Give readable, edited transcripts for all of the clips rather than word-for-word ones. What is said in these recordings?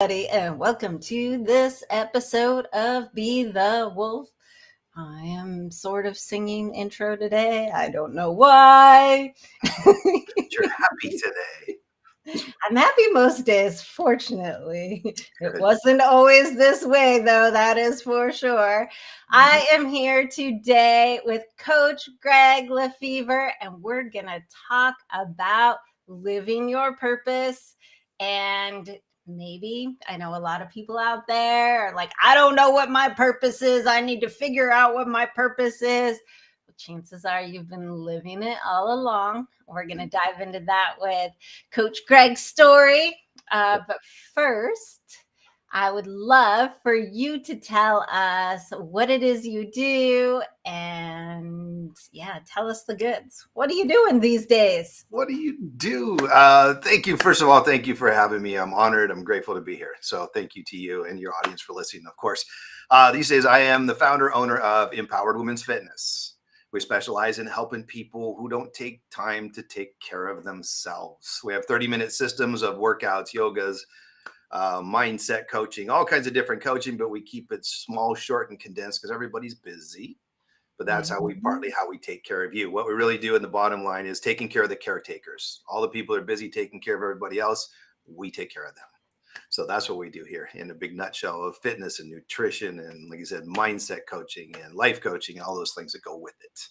And welcome to this episode of Be the Wolf. I am sort of singing intro today. I don't know why. You're happy today. I'm happy most days, fortunately. It Good. wasn't always this way, though, that is for sure. I am here today with Coach Greg LeFever, and we're going to talk about living your purpose. And maybe I know a lot of people out there are like, I don't know what my purpose is. I need to figure out what my purpose is. Chances are you've been living it all along. We're going to dive into that with Coach Greg's story. But first, I would love for you to tell us what it is you do and tell us the goods. What are you doing these days? What do you do? Thank you. First of all, thank you for having me. I'm honored. I'm grateful to be here. So thank you to you and your audience for listening, of course. These days, I am the founder, owner of Empowered Women's Fitness. We specialize in helping people who don't take time to take care of themselves. We have 30-minute systems of workouts, yogas, mindset coaching, all kinds of different coaching, but we keep it small, short, and condensed because everybody's busy. But that's how we take care of you. What we really do in the bottom line is taking care of the caretakers. All the people that are busy taking care of everybody else, we take care of them. So that's what we do here in a big nutshell of fitness and nutrition and, like I said, mindset coaching and life coaching and all those things that go with it.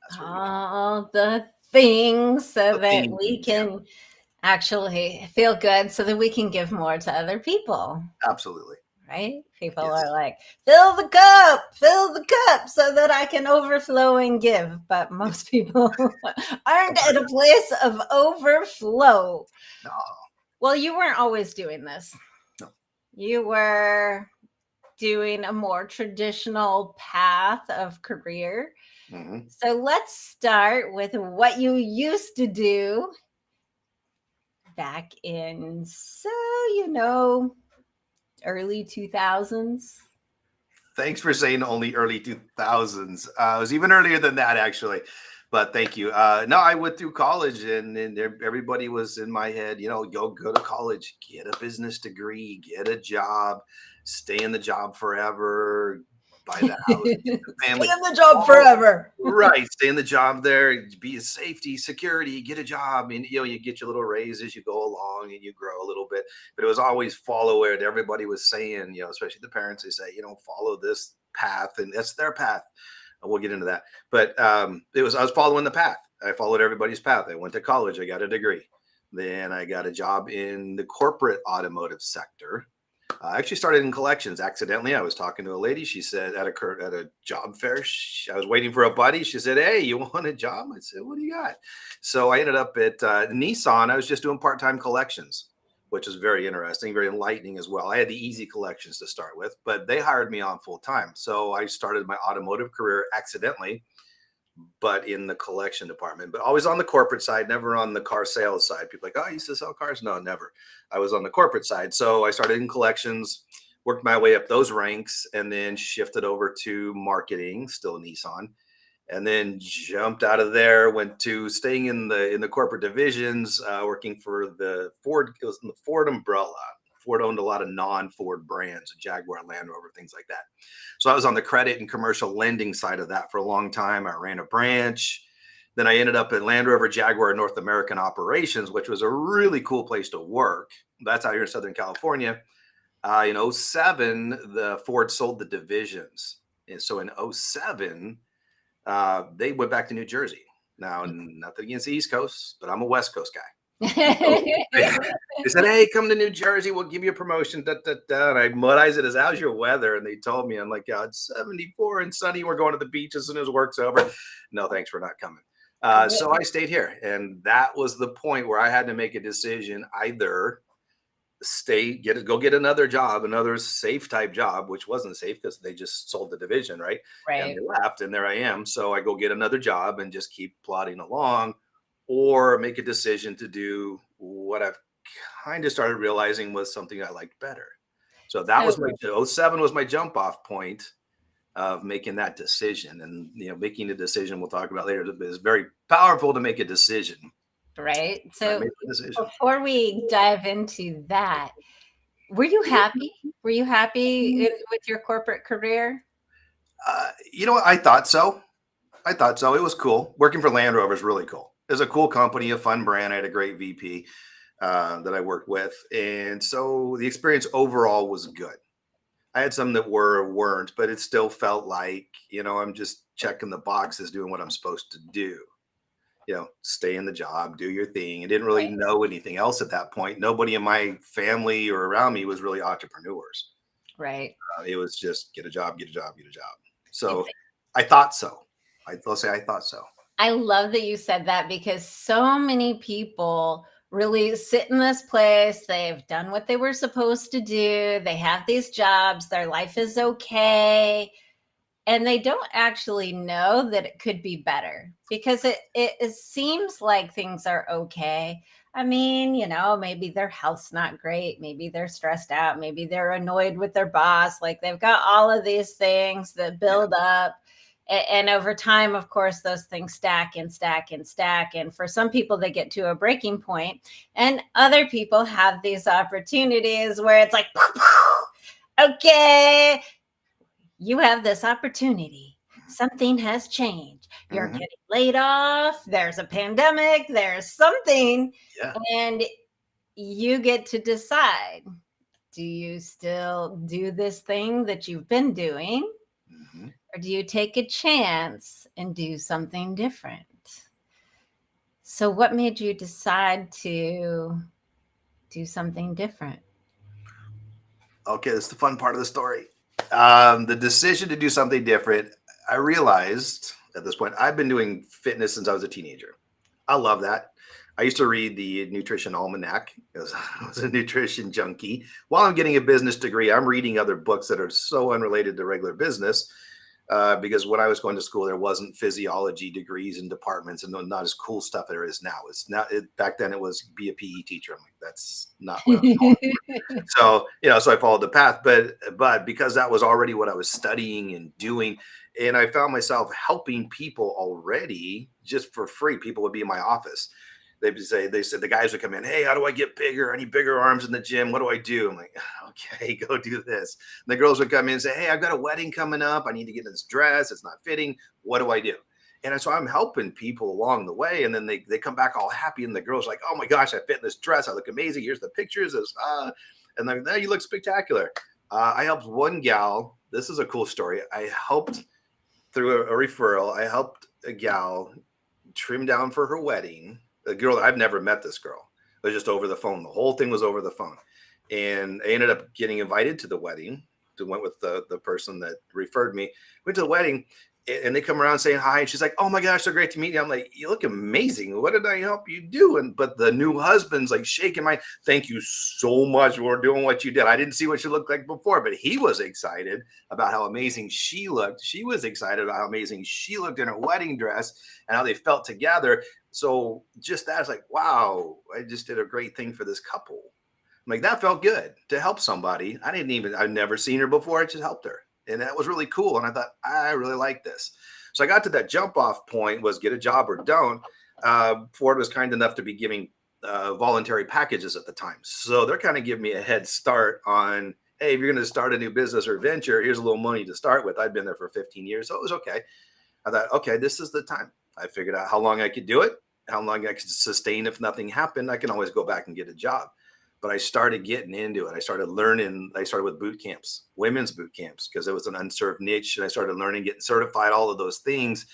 That's what all the things so that we Yeah. can actually feel good so that we can give more to other people. Absolutely. Right? People Yes. are like, fill the cup so that I can overflow and give. But most people aren't at a place of overflow. No. Well, you weren't always doing this. No. You were doing a more traditional path of career. Mm-hmm. So let's start with what you used to do back in, early 2000s. Thanks for saying only early 2000s. It was even earlier than that, actually. But thank you. No, I went through college and everybody was in my head, go to college, get a business degree, get a job, stay in the job forever, buy the house, get the family. Stay in the job forever. Right. Stay in the job there, be a safety, security, get a job. And, you get your little raise as you go along and you grow a little bit. But it was always follow what everybody was saying, especially the parents, they say, follow this path and that's their path. And we'll get into that. But I was following the path. I followed everybody's path. I went to college. I got a degree. Then I got a job in the corporate automotive sector. I actually started in collections accidentally. I was talking to a lady. She said at a job fair, I was waiting for a buddy. She said, "Hey, you want a job?" I said, "What do you got?" So I ended up at Nissan. I was just doing part-time collections, which was very interesting, very enlightening as well. I had the easy collections to start with, but they hired me on full time. So I started my automotive career accidentally, but in the collection department, but always on the corporate side, never on the car sales side. People are like, "Oh, you used to sell cars?" No, never. I was on the corporate side. So I started in collections, worked my way up those ranks, and then shifted over to marketing, still Nissan, and then jumped out of there, went to staying in the corporate divisions, working for the Ford. It was in the Ford umbrella. Ford owned a lot of non-Ford brands, Jaguar, Land Rover, things like that. So I was on the credit and commercial lending side of that for a long time. I ran a branch. Then I ended up at Land Rover Jaguar North American Operations, which was a really cool place to work. That's out here in Southern California. In 2007, the Ford sold the divisions. And so in 2007, they went back to New Jersey. Now, nothing against the East Coast, but I'm a West Coast guy. So they said, "Hey, come to New Jersey. We'll give you a promotion." Da, da, da. And I modized it as, "How's your weather?" And they told me, I'm like, "God, it's 74 and sunny. We're going to the beach as soon as work's over." No, thanks, we're not coming. So I stayed here. And that was the point where I had to make a decision, either go get another job, another safe type job, which wasn't safe because they just sold the division, right? And they left, and there I am. So I go get another job and just keep plodding along, or make a decision to do what I've kind of started realizing was something I liked better. So that was my 2007 was my jump off point of making that decision. And making a decision, we'll talk about later, is very powerful to make a decision. Right. So before we dive into that, Were you happy? Were you happy with your corporate career? You know what? I thought so. I thought so. It was cool. Working for Land Rover is really cool. It was a cool company, a fun brand. I had a great VP that I worked with, and so the experience overall was good. I had some that weren't, but it still felt like, I'm just checking the boxes, doing what I'm supposed to do. Stay in the job, do your thing. I didn't really Right. know anything else at that point. Nobody in my family or around me was really entrepreneurs. Right. It was just get a job, get a job, get a job. It's So I thought so. I'll say I thought so. I love that you said that because so many people really sit in this place. They've done what they were supposed to do. They have these jobs. Their life is okay. And they don't actually know that it could be better because it seems like things are okay. I mean, maybe their health's not great. Maybe they're stressed out. Maybe they're annoyed with their boss. Like they've got all of these things that Yeah. build up. And over time, of course, those things stack and stack and stack. And for some people, they get to a breaking point, and other people have these opportunities where it's like, okay, you have this opportunity. Something has changed. You're Hmm. getting laid off. There's a pandemic. There's something. Yeah. And you get to decide, do you still do this thing that you've been doing? Hmm. Or do you take a chance and do something different? So, what made you decide to do something different? Okay, that's the fun part of the story. The decision to do something different, I realized at this point, I've been doing fitness since I was a teenager. I love that. I used to read the Nutrition Almanac because I was a nutrition junkie. While I'm getting a business degree, I'm reading other books that are so unrelated to regular business. Because when I was going to school, there wasn't physiology degrees and departments, and not as cool stuff there is now. It's not back then. It was be a PE teacher. I'm like, that's not what I'm going. So so I followed the path, but because that was already what I was studying and doing, and I found myself helping people already just for free. People would be in my office. They said the guys would come in, hey, how do I get bigger? I need bigger arms in the gym. What do I do? I'm like, okay, go do this. And the girls would come in and say, hey, I've got a wedding coming up. I need to get this dress. It's not fitting. What do I do? And so I'm helping people along the way. And then they come back all happy. And the girl's like, oh my gosh, I fit in this dress. I look amazing. Here's the pictures. And they're like, you look spectacular. I helped one gal. This is a cool story. I helped through a referral. I helped a gal trim down for her wedding. A girl, I've never met this girl. It was just over the phone. The whole thing was over the phone. And I ended up getting invited to the wedding. Went with the person that referred me. Went to the wedding, and they come around saying hi. And she's like, "Oh my gosh, so great to meet you." I'm like, "You look amazing. What did I help you do?" And but the new husband's like shaking my. Thank you so much for doing what you did. I didn't see what she looked like before, but he was excited about how amazing she looked. She was excited about how amazing she looked in her wedding dress and how they felt together. So just that, I was like, wow, I just did a great thing for this couple. I'm like, that felt good to help somebody. I've never seen her before. I just helped her. And that was really cool. And I thought, I really like this. So I got to that jump off point was get a job or don't. Ford was kind enough to be giving voluntary packages at the time. So they're kind of giving me a head start on, hey, if you're going to start a new business or venture, here's a little money to start with. I'd been there for 15 years. So it was okay. I thought, okay, this is the time. I figured out how long I could do it, how long I could sustain if nothing happened. I can always go back and get a job. But I started getting into it. I started learning. I started with boot camps, women's boot camps, because it was an unserved niche. And I started learning, getting certified, all of those things,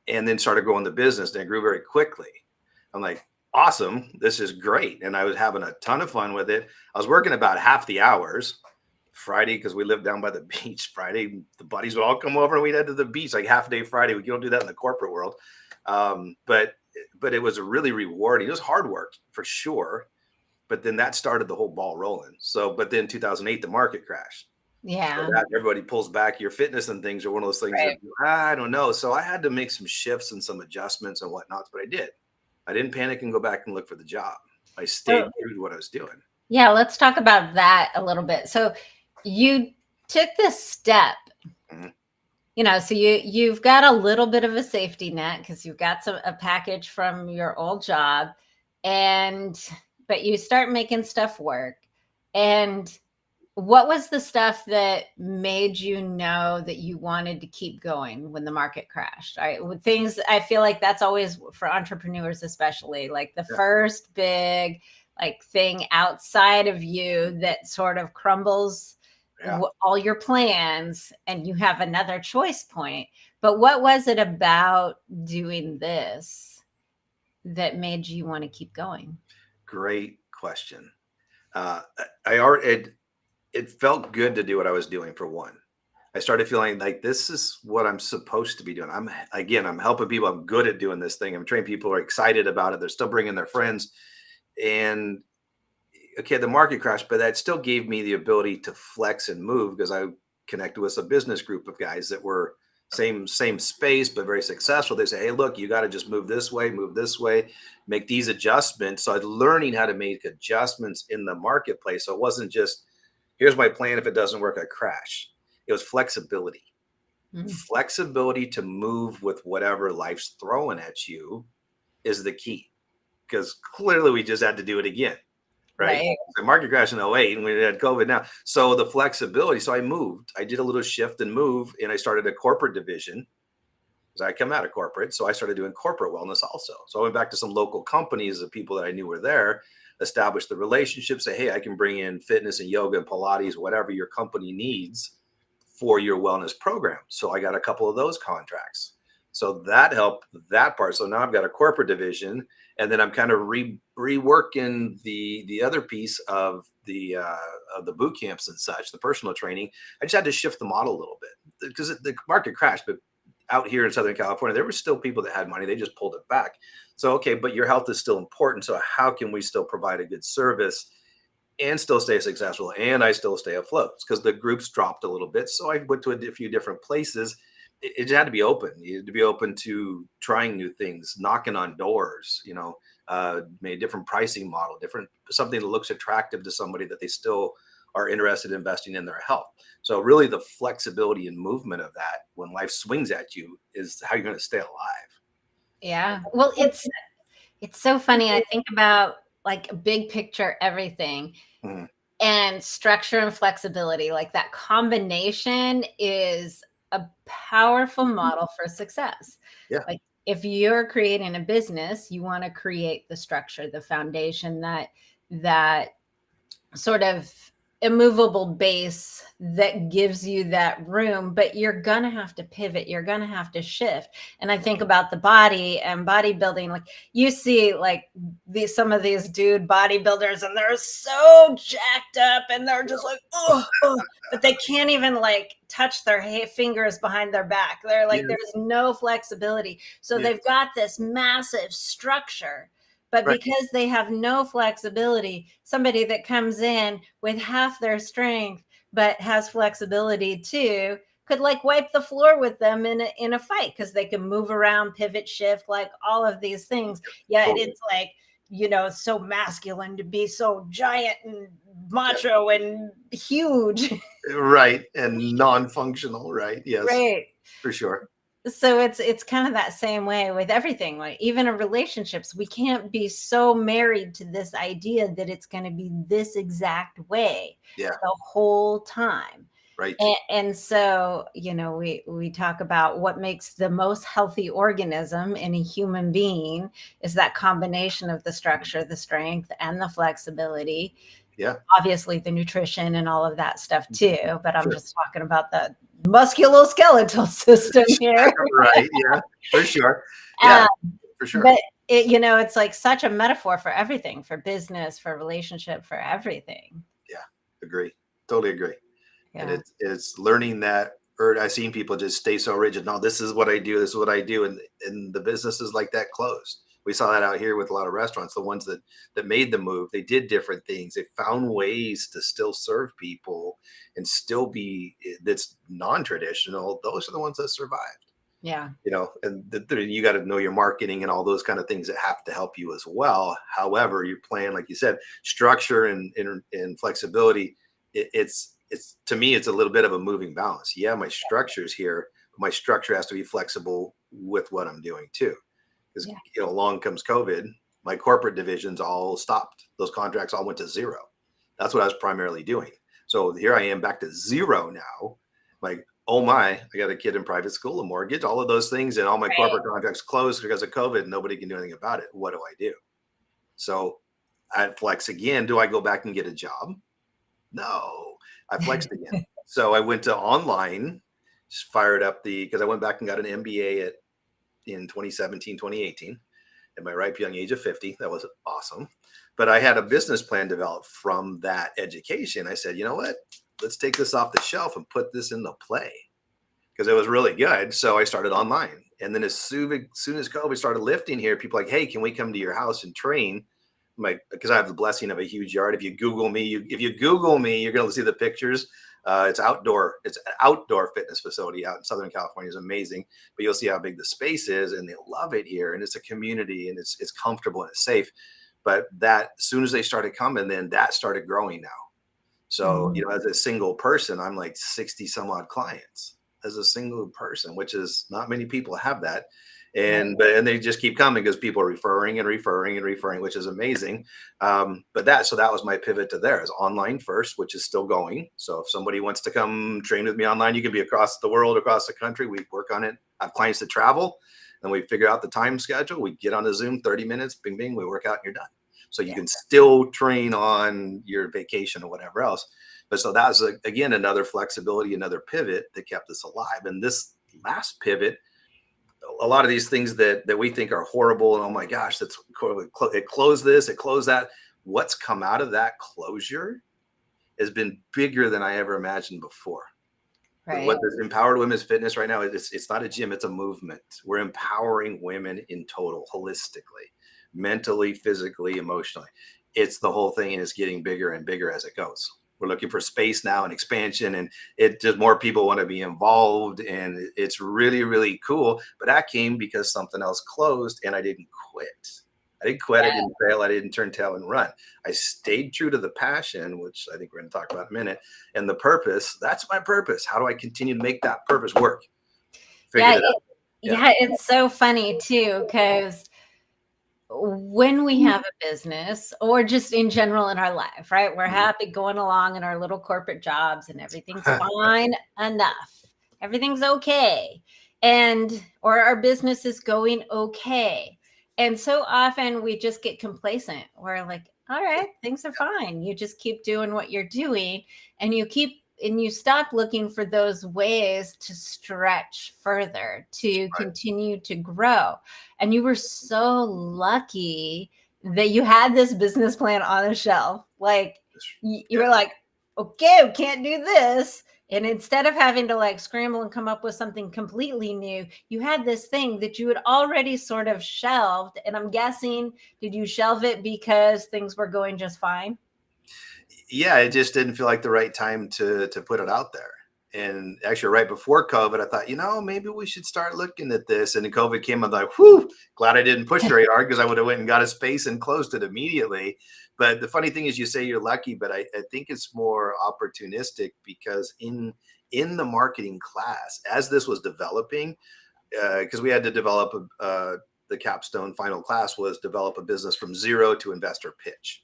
and then started growing the business. And I grew very quickly. I'm like, awesome. This is great. And I was having a ton of fun with it. I was working about half the hours. Friday, because we lived down by the beach. Friday, the buddies would all come over and we'd head to the beach like half a day Friday. We don't do that in the corporate world, but it was really rewarding. It was hard work for sure, but then that started the whole ball rolling. So, but then 2008, the market crashed. So Yeah. that everybody pulls back. Your fitness and things are one of those things that Right. I don't know. So I had to make some shifts and some adjustments and whatnots, but I did. I didn't panic and go back and look for the job. I stayed So, true to what I was doing. yeah, let's talk about that a little bit. So, you took this step, Mhm. so you've got a little bit of a safety net because you've got a package from your old job, and but you start making stuff work, and What was the stuff that made you know that you wanted to keep going when the market crashed? Right? With things, I feel like that's always for entrepreneurs, especially like the Yeah. first big like thing outside of you that sort of crumbles Yeah. all your plans and you have another choice point. But what was it about doing this that made you want to keep going? Great question. Uh, I already, it felt good to do what I was doing for one. I started feeling like this is what I'm supposed to be doing. I'm helping people. I'm good at doing this thing. I'm training people who are excited about it. They're still bringing their friends. And okay, the market crashed, but that still gave me the ability to flex and move because I connected with a business group of guys that were same space but very successful. They say, hey, look, you got to just move this way, make these adjustments. So I was learning how to make adjustments in the marketplace. So it wasn't just here's my plan. If it doesn't work, I crash. It was Mm, flexibility to move with whatever life's throwing at you is the key, because clearly we just had to do it again, right? right. The market crashed in '08 and we had COVID now. So the flexibility. So I moved. I did a little shift and move, and I started a corporate division because I come out of corporate. So I started doing corporate wellness also. So I went back to some local companies, the people that I knew were there, established the relationship, say, hey, I can bring in fitness and yoga and Pilates, whatever your company needs for your wellness program. So I got a couple of those contracts. So that helped that part. So now I've got a corporate division, and then I'm kind of reworking the other piece of the boot camps and such, the personal training. I just had to shift the model a little bit because the market crashed, but out here in Southern California, there were still people that had money. They just pulled it back. So, okay, but your health is still important. So how can we still provide a good service and still stay successful, and I still stay afloat? Because the groups dropped a little bit. So I went to a few different places. It had to be open. You had to be open to trying new things, knocking on doors, made a different pricing model, different something that looks attractive to somebody that they still are interested in investing in their health. So really the flexibility and movement of that when life swings at you is how you're going to stay alive. Yeah. Well, it's so funny. I think about like big picture everything Mhm. and structure and flexibility. Like that combination is a powerful model for success. Yeah. Like if you're creating a business, you want to create the structure, the foundation that sort of immovable base that gives you that room, but you're gonna have to pivot, you're gonna have to shift. And I think about the body and bodybuilding, like you see like these some of these dude bodybuilders and they're so jacked up and they're just like oh, but they can't even like touch their fingers behind their back. They're like Yes. there's no flexibility, so they've Yes. got this massive structure, but Right. because they have no flexibility, somebody that comes in with half their strength but has flexibility too could like wipe the floor with them in a fight because they can move around, pivot, shift, like all of these things. Yet Totally. it's like, it's so masculine to be so giant and Yeah. macho and huge. Right. And non-functional. Right. Yes, Right. for sure. So it's kind of that same way with everything, like even in relationships we can't be so married to this idea that it's going to be this exact way Yeah. the whole time. Right. And so we talk about what makes the most healthy organism in a human being is that combination of the structure, the strength, and the flexibility, Yeah. obviously the nutrition and all of that stuff Mhm. too, but I'm Sure. just talking about the musculoskeletal system here. Right. Yeah. For sure. Yeah. Uh, For sure. but it's like such a metaphor for everything, for business, for relationship, for everything. Yeah. Agree. Totally agree. And Yeah. it's learning that. Or I've seen people just stay so rigid. No, this is what I do. This is what I do, and the businesses like that closed. We saw that out here with a lot of restaurants. The ones that made the move, they did different things. They found ways to still serve people and still be that's non-traditional. Those are the ones that survived. Yeah. And you got to know your marketing and all those kind of things that have to help you as well. However, your plan, like you said, structure and flexibility, it's to me, it's a little bit of a moving balance. Yeah, my structure is here, but my structure has to be flexible with what I'm doing too. Because Yeah. along comes COVID, my corporate divisions all stopped. Those contracts all went to zero. That's what I was primarily doing. So here I am back to zero now. Like, oh my, I got a kid in private school, a mortgage, all of those things, and all my Right. corporate contracts closed because of COVID. Nobody can do anything about it. What do I do? So I flex again. Do I go back and get a job? No, I flexed again. So I went to online, just fired up because I went back and got an MBA in 2017, 2018 at my ripe young age of 50. That was awesome. But I had a business plan developed from that education. I said, you know what? Let's take this off the shelf and put this into play because it was really good. So I started online. And then as soon as COVID started lifting here, people like, hey, can we come to your house and train? Because I have the blessing of a huge yard. If you Google me, you're going to see the pictures. It's outdoor. It's an outdoor fitness facility out in Southern California. It's amazing, but you'll see how big the space is, and they love it here. And it's a community, and it's comfortable and it's safe. But that as soon as they started coming, then that started growing now. So, Mhm. as a single person, I'm like 60 some odd clients as a single person, which is not many people have that. Right. And they just keep coming because people are referring and referring and referring, which is amazing. So that was my pivot to there is online first, which is still going. So if somebody wants to come train with me online, you can be across the world, across the country. We work on it. I have clients that travel and we figure out the time schedule. We get on a Zoom, 30 minutes, bing, bing, we work out and you're done. So you Yeah. can still train on your vacation or whatever else. But so that was, again, another flexibility, another pivot that kept us alive. And this last pivot, a lot of these things that we think are horrible and oh my gosh, it closed this, it closed that. What's come out of that closure has been bigger than I ever imagined before. Right. What this empowered women's fitness right now is it's not a gym, it's a movement. We're empowering women in total, holistically, mentally, physically, emotionally. It's the whole thing and it's getting bigger and bigger as it goes. We're looking for space now and expansion, and it just more people want to be involved, and it's really, really cool. But that came because something else closed and I didn't quit. I didn't quit, I Yeah. didn't fail, I didn't turn tail and run. I stayed true to the passion, which I think we're going to talk about in a minute, and the purpose. That's my purpose. How do I continue to make that purpose work? Yeah. Figured it out. Yeah. Yeah. It's so funny too, because when we have a business or just in general in our life, right? We're Mhm. happy going along in our little corporate jobs and everything's fine enough. Everything's okay. And or our business is going okay. And so often we just get complacent. We're like, all right, things are fine. You just keep doing what you're doing and you stop looking for those ways to stretch further, to Right. continue to grow. And you were so lucky that you had this business plan on the shelf. Like you Yeah. were like, okay, we can't do this. And instead of having to like scramble and come up with something completely new, you had this thing that you had already sort of shelved. And I'm guessing, did you shelve it because things were going just fine? Yeah, it just didn't feel like the right time to put it out there. And actually, right before COVID, I thought, maybe we should start looking at this. And then COVID came, I'm like, whew, glad I didn't push very hard because I would have went and got a space and closed it immediately. But the funny thing is, you say you're lucky, but I think it's more opportunistic because in the marketing class, as this was developing, because we had to develop the capstone final class was develop a business from zero to investor pitch.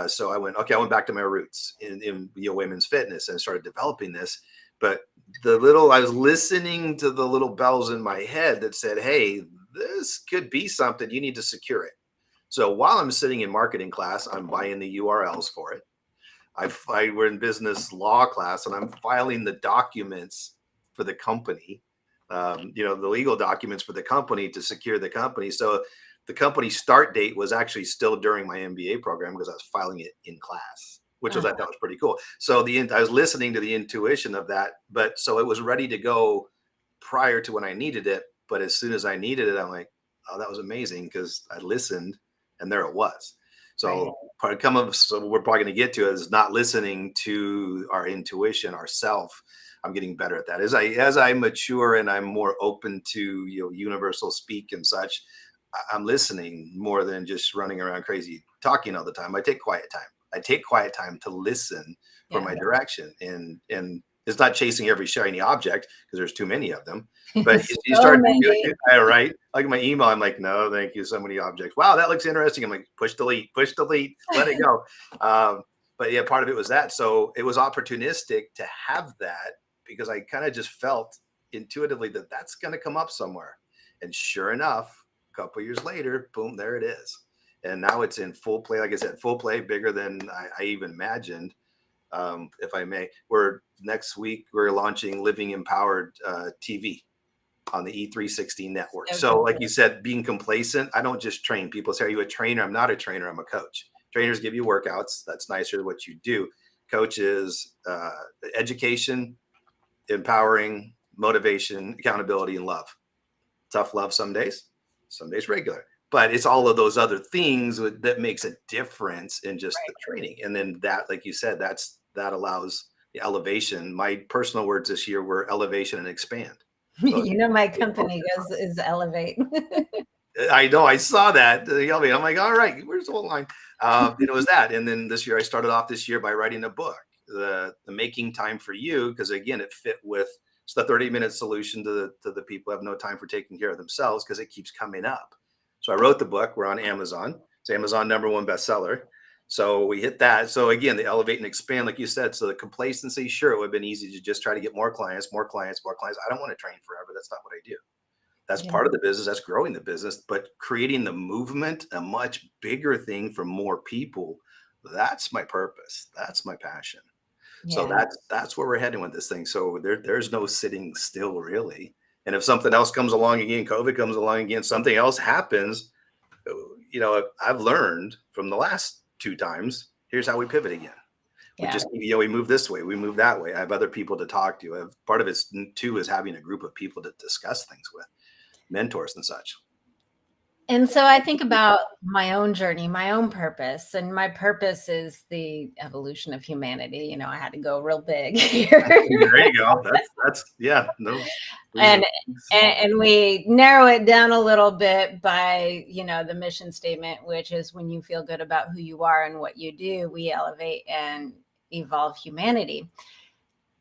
So I went back to my roots in women's fitness and started developing this. But I was listening to the little bells in my head that said, hey, this could be something, you need to secure it. So while I'm sitting in marketing class, I'm buying the URLs for it. We're in business law class and I'm filing the documents for the company, the legal documents for the company to secure the company. So the company start date was actually still during my MBA program because I was filing it in class, which was I thought was pretty cool. So I was listening to the intuition of that, but so it was ready to go prior to when I needed it. But as soon as I needed it, I'm like, oh, that was amazing because I listened and there it was. Right. So so we're probably going to get to is not listening to our intuition, ourself. I'm getting better at that as I mature and I'm more open to universal speak and such. I'm listening more than just running around crazy talking all the time. I take quiet time. I take quiet time to listen for Yeah. my direction, and it's not chasing every shiny object because there's too many of them. But you So start to do many. it, right? Like my email, I'm like, no, thank you, so many objects. Wow, that looks interesting. I'm like, push delete, let it go. but yeah, part of it was that. So it was opportunistic to have that because I kind of just felt intuitively that that's going to come up somewhere. And sure enough, a couple years later, boom, there it is. And now it's in full play. Like I said, full play, bigger than I even imagined. If I may, we're next week, we're launching Living Empowered TV on the E360 network. So So, like cool. you said, being complacent, I don't just train. People say, are you a trainer? I'm not a trainer, I'm a coach. Trainers give you workouts. That's nicer than what you do. Coach is education, empowering, motivation, accountability, and love. Tough love some days regular. But it's all of those other things that makes a difference in just the training. And then that, like you said, that allows the elevation. My personal words this year were elevation and expand. So My company is Elevate. I know I saw that. I'm like, all right, where's the whole line? It was that. And then this year, I started off this year by writing a book, the Making Time for You, because again, it fit with it's the 30-minute solution to the people who have no time for taking care of themselves because it keeps coming up. So I wrote the book. We're on Amazon. It's Amazon #1 bestseller. So we hit that. So again, the elevate and expand, like you said. So the complacency, sure, it would have been easy to just try to get more clients, more clients, more clients. I don't want to train forever. That's not what I do. That's Yeah. part of the business. That's growing the business, but creating the movement, a much bigger thing for more people. That's my purpose. That's my passion. So Yeah. that's where we're heading with this thing. So there's no sitting still really. And if something else comes along again, COVID comes along again, something else happens, I've learned from the last 2 times, here's how we pivot again. We Yeah. just, we move this way, we move that way. I have other people to talk to. Part of it too is having a group of people to discuss things with, mentors and such. And so I think about my own journey, my own purpose, and my purpose is the evolution of humanity. I had to go real big here. There you go. That's yeah. No, please. And we narrow it down a little bit by, the mission statement, which is when you feel good about who you are and what you do, we elevate and evolve humanity.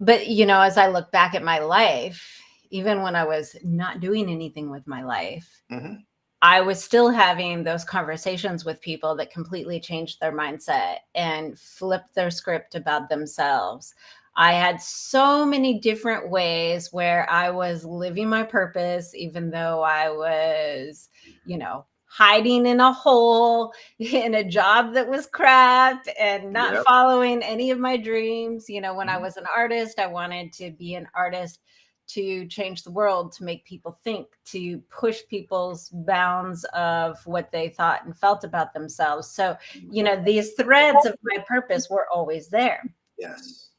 But, as I look back at my life, even when I was not doing anything with my life, Mhm. I was still having those conversations with people that completely changed their mindset and flipped their script about themselves. I had so many different ways where I was living my purpose, even though I was, hiding in a hole in a job that was crap and not Yep. following any of my dreams. When I Mhm. was an artist, I wanted to be an artist to change the world, to make people think, to push people's bounds of what they thought and felt about themselves. So, these threads of my purpose were always there. Yes.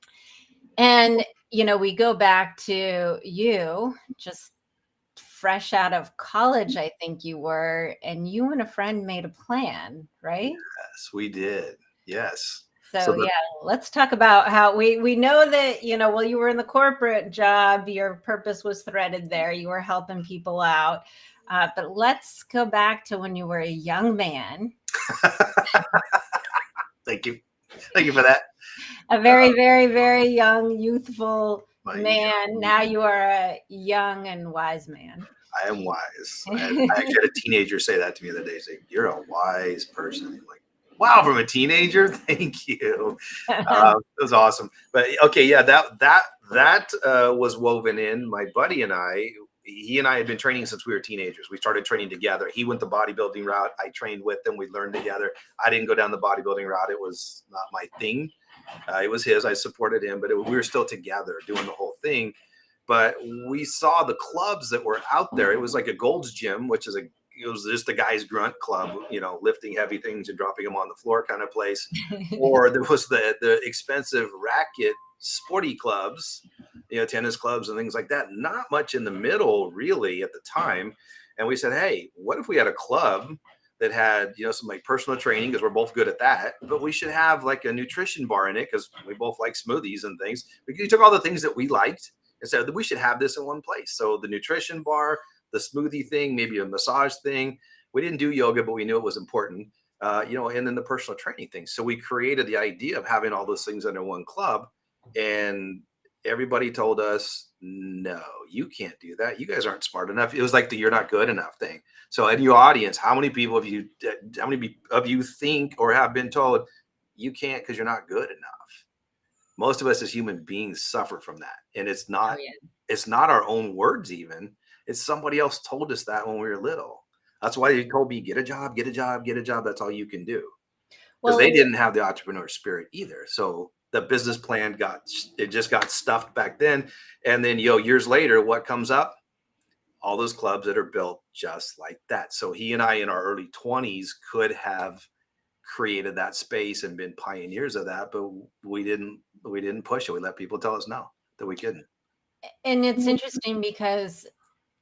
And, we go back to you just fresh out of college, I think you were, and you and a friend made a plan, right? Yes, we did. Yes. So So yeah, let's talk about how we know that, while you were in the corporate job, your purpose was threaded there. You were helping people out. But let's go back to when you were a young man, thank you. Thank you for that. a very, very, very young, youthful My man. Now you are a young and wise man. I am wise. I actually had a teenager say that to me the other day. Say, "You're a wise person." I'm like, wow, from a teenager. Thank you. It was awesome. But okay, yeah, that was woven in. My buddy and he and I had been training since we were teenagers. We started training together. He went the bodybuilding route. I trained with him. We learned together. I didn't go down the bodybuilding route. It was not my thing. It was his. I supported him, but we were still together doing the whole thing. But we saw the clubs that were out there. It was like a Gold's Gym, which is it was just the guy's grunt club, lifting heavy things and dropping them on the floor kind of place. Or there was the expensive racket sporty clubs, tennis clubs and things like that. Not much in the middle really at the time. And we said, hey, what if we had a club that had, some like personal training because we're both good at that, but we should have like a nutrition bar in it because we both like smoothies and things. We took all the things that we liked and said that we should have this in one place. So the nutrition bar, the smoothie thing, maybe a massage thing. We didn't do yoga, but we knew it was important, and then the personal training thing. So we created the idea of having all those things under one club, and everybody told us, no, you can't do that. You guys aren't smart enough. It was like the you're not good enough thing. So in your audience, how many of you think or have been told you can't because you're not good enough. Most of us as human beings suffer from that. And Oh yeah. it's not our own words even. It's somebody else told us that when we were little. That's why they told me, get a job, get a job, get a job. That's all you can do. Because they Well, didn't have the entrepreneur spirit either. So the business plan just got stuffed back then. And then years later, what comes up? All those clubs that are built just like that. So he and I in our early 20s could have created that space and been pioneers of that, but we didn't push it. We let people tell us no, that we couldn't. and it's interesting because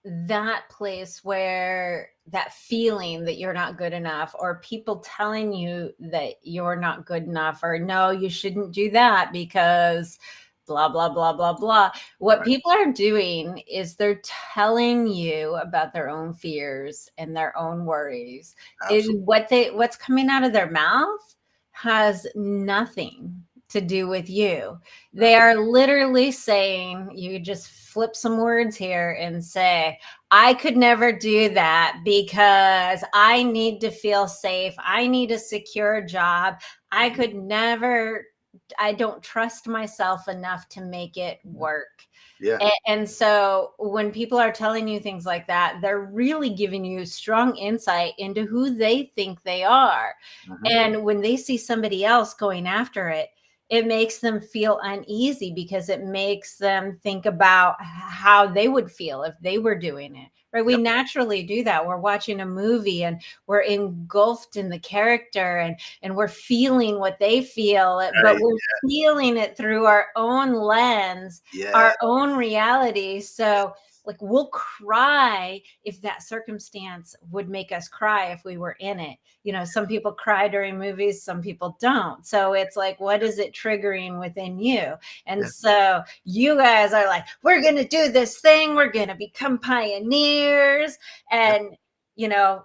that place where that feeling that you're not good enough, or people telling you that you're not good enough, or no, you shouldn't do that because blah, blah, blah, blah, blah. What Right. people are doing is they're telling you about their own fears and their own worries. Absolutely. And what's coming out of their mouth has nothing to do with you. They No. are literally saying, you just flip some words here and say, I could never do that because I need to feel safe. I need a secure job. I Mhm. could never, I don't trust myself enough to make it Mhm. work. Yeah. And so when people are telling you things like that, they're really giving you strong insight into who they think they are. Mhm. And when they see somebody else going after it, it makes them feel uneasy because it makes them think about how they would feel if they were doing it. Right? We Yep. naturally do that. We're watching a movie and we're engulfed in the character, and we're feeling what they feel, but Right. we're feeling it through our own lens, Yeah. our own reality. So like we'll cry if that circumstance would make us cry if we were in it. Some people cry during movies, some people don't. So it's like, what is it triggering within you? And Yeah. so you guys are like, we're going to do this thing, we're going to become pioneers. Yeah. And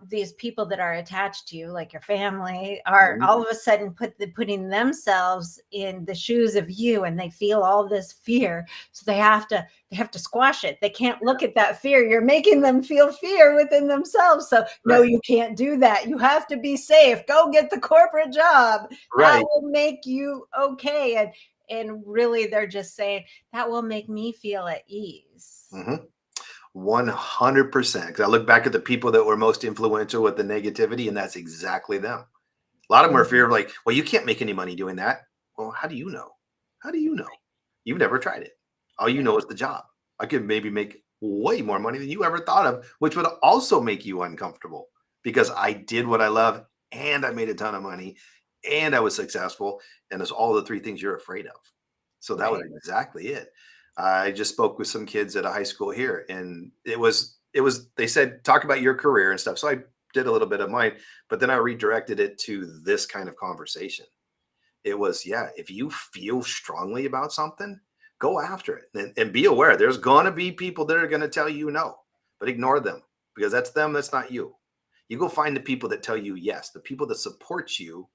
these people that are attached to you, like your family, are Mhm. all of a sudden putting themselves in the shoes of you, and they feel all this fear. So they have to squash it. They can't look at that fear. You're making them feel fear within themselves. So no, Right. you can't do that. You have to be safe. Go get the corporate job. That Right. will make you okay. And really they're just saying that will make me feel at ease. Mhm. 100%. Because I look back at the people that were most influential with the negativity, and that's exactly them. A lot of them are Mhm. fear of like, well, you can't make any money doing that. Well, how do you know? How do you know? You've never tried it. All you Yeah. know is the job. I could maybe make way more money than you ever thought of, which would also make you uncomfortable because I did what I love and I made a ton of money and I was successful. And it's all the three things you're afraid of. So that was Right. exactly it. I just spoke with some kids at a high school here, and it was they said talk about your career and stuff. So I did a little bit of mine, but then I redirected it to this kind of conversation. It was, yeah, if you feel strongly about something, go after it and be aware. There's going to be people that are going to tell you no, but ignore them because that's them. That's not you. You go find the people that tell you yes, the people that support you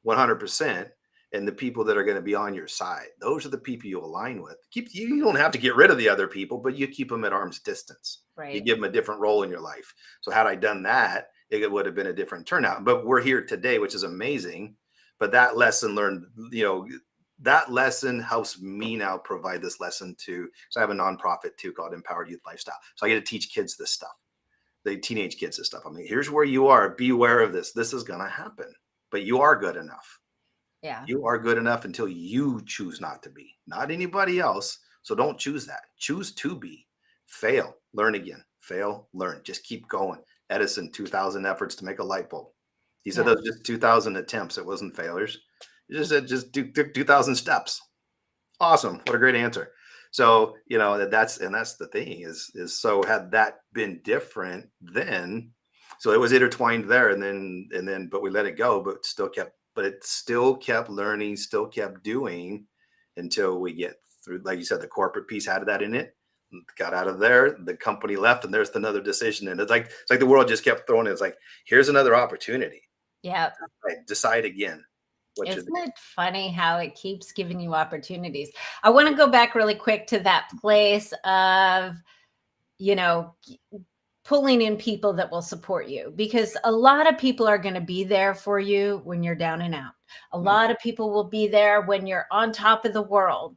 100%, and the people that are going to be on your side. Those are the people you align with. You don't have to get rid of the other people, but you keep them at arm's distance. You Right. give them a different role in your life. So had I done that, it would have been a different turnout. But we're here today, which is amazing. But that lesson learned, that lesson helps me now provide this lesson to. So I have a nonprofit too called Empowered Youth Lifestyle. So I get to teach kids this stuff, the teenage kids this stuff. I mean, here's where you are. Be aware of this. This is gonna happen, but you are good enough. Yeah. You are good enough until you choose not to be, not anybody else. So don't choose that. Choose to be. Fail, learn again. Fail, learn. Just keep going. Edison, 2,000 efforts to make a light bulb. He said Yeah. those just 2,000 attempts. It wasn't failures. He just said just do 2,000 steps. Awesome. What a great answer. So, that's the thing is so had that been different then, so it was intertwined there and then but we let it go, but it still kept learning, still kept doing until we get through, like you said, the corporate piece had that in it. Got out of there, the company left, and there's another decision. And it's like the world just kept throwing it. It's like, here's another opportunity. Yeah. Right. Decide again what you're Isn't doing. it funny how it keeps giving you opportunities? I want to go back really quick to that place of, you know, pulling in people that will support you, because a lot of people are going to be there for you when you're down and out. A Mhm. lot of people will be there when you're on top of the world.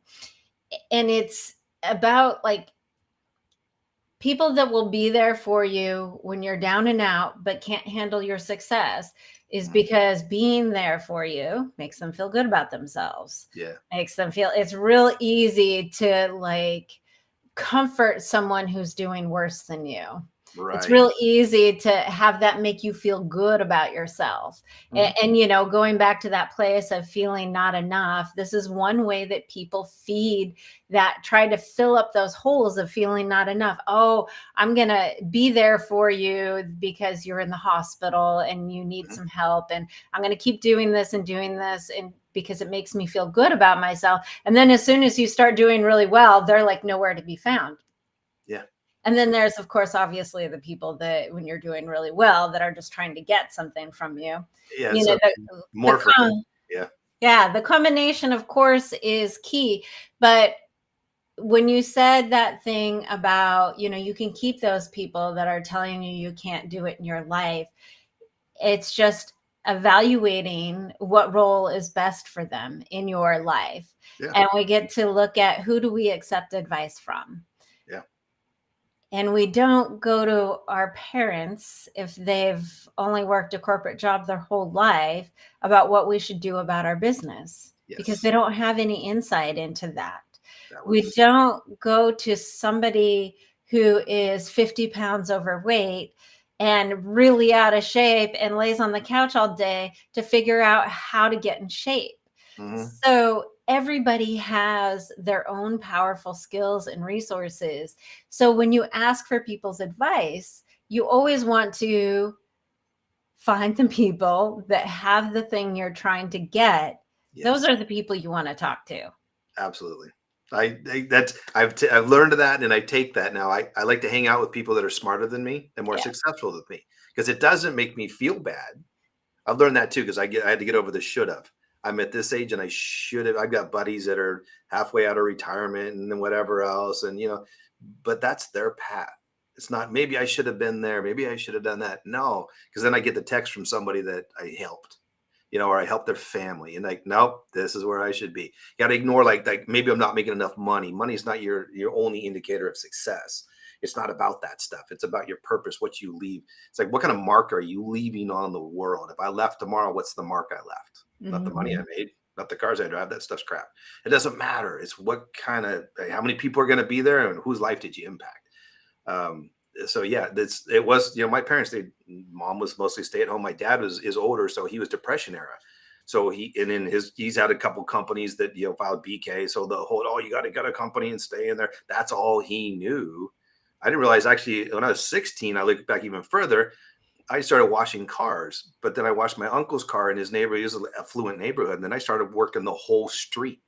And it's about like people that will be there for you when you're down and out but can't handle your success, is Mhm. because being there for you makes them feel good about themselves, Yeah. makes them feel it's real easy to like comfort someone who's doing worse than you. It's Right. real easy to have that make you feel good about yourself. And, Mhm. and, you know, going back to that place of feeling not enough, this is one way that people feed that, try to fill up those holes of feeling not enough. Oh, I'm going to be there for you because you're in the hospital and you need Mhm. some help. And I'm going to keep doing this and doing this. And because it makes me feel good about myself. And then as soon as you start doing really well, they're like nowhere to be found. Yeah. And then there's, of course, obviously the people that when you're doing really well that are just trying to get something from you. Yeah. You know, So the more for them. Yeah. yeah, the combination, of course, is key. But when you said that thing about, you know, you can keep those people that are telling you you can't do it in your life, it's just evaluating what role is best for them in your life. Yeah. And we get to look at, who do we accept advice from? Yeah. And we don't go to our parents if they've only worked a corporate job their whole life about what we should do about our business, because Yes. they don't have any insight into that. That We was. don't go to somebody who is 50 pounds overweight and really out of shape and lays on the couch all day to figure out how to get in shape. Mhm. So everybody has their own powerful skills and resources. So when you ask for people's advice, you always want to find the people that have the thing you're trying to get. Those Yes. are the people you want to talk to. Absolutely. That's I've learned that, and I take that now. I like to hang out with people that are smarter than me and more Yeah. successful than me, because it doesn't make me feel bad. I've learned that too, because I had to get over the should have. I'm at this age and I should have. I've got buddies that are halfway out of retirement and then whatever else, and but that's their path. It's not, maybe I should have been there, maybe I should have done that. No, because then I get the text from somebody that I helped, or I helped their family, and like, nope, this is where I should be. You got to ignore like maybe I'm not making enough money. Money's not your only indicator of success. It's not about that stuff. It's about your purpose, what you leave. It's like, what kind of mark are you leaving on the world? If I left tomorrow, what's the mark I left? Not the money I Mhm. made, not the cars I drive. That stuff's crap. It doesn't matter. It's what kind of, how many people are going to be there and whose life did you impact. Um, so yeah, it was, my parents, mom was mostly stay at home. My dad is older, so he was depression era. So he's had a couple companies that, filed BK. So the whole, oh, you got to get a company and stay in there. That's all he knew. I didn't realize, actually, when I was 16, I looked back even further. I started washing cars, but then I washed my uncle's car in his neighborhood. He was an affluent neighborhood. And then I started working the whole street.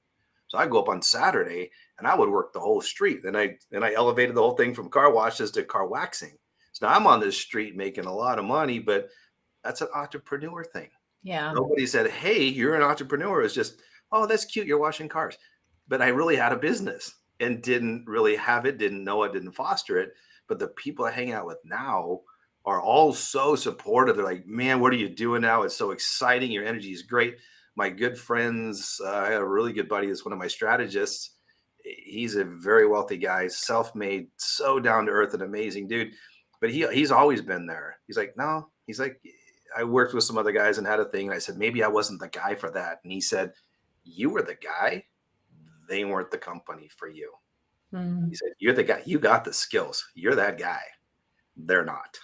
So I go up on Saturday and I would work the whole street. Then I elevated the whole thing from car washes to car waxing. So now I'm on this street making a lot of money, but that's an entrepreneur thing. Yeah. Nobody said, "Hey, you're an entrepreneur." It's just, "Oh, that's cute. You're washing cars." But I really had a business and didn't really have it, didn't know it, didn't foster it. But the people I hang out with now are all so supportive. They're like, "Man, what are you doing now? It's so exciting. Your energy is great." My good friends, I have a really good buddy that's one of my strategists. He's a very wealthy guy, self-made, so down to earth, and amazing dude. But he's always been there. He's like, no, he's like, I worked with some other guys and had a thing. And I said, maybe I wasn't the guy for that. And he said, you were the guy. They weren't the company for you. He Mm. said, you're the guy. You got the skills. You're that guy. They're not.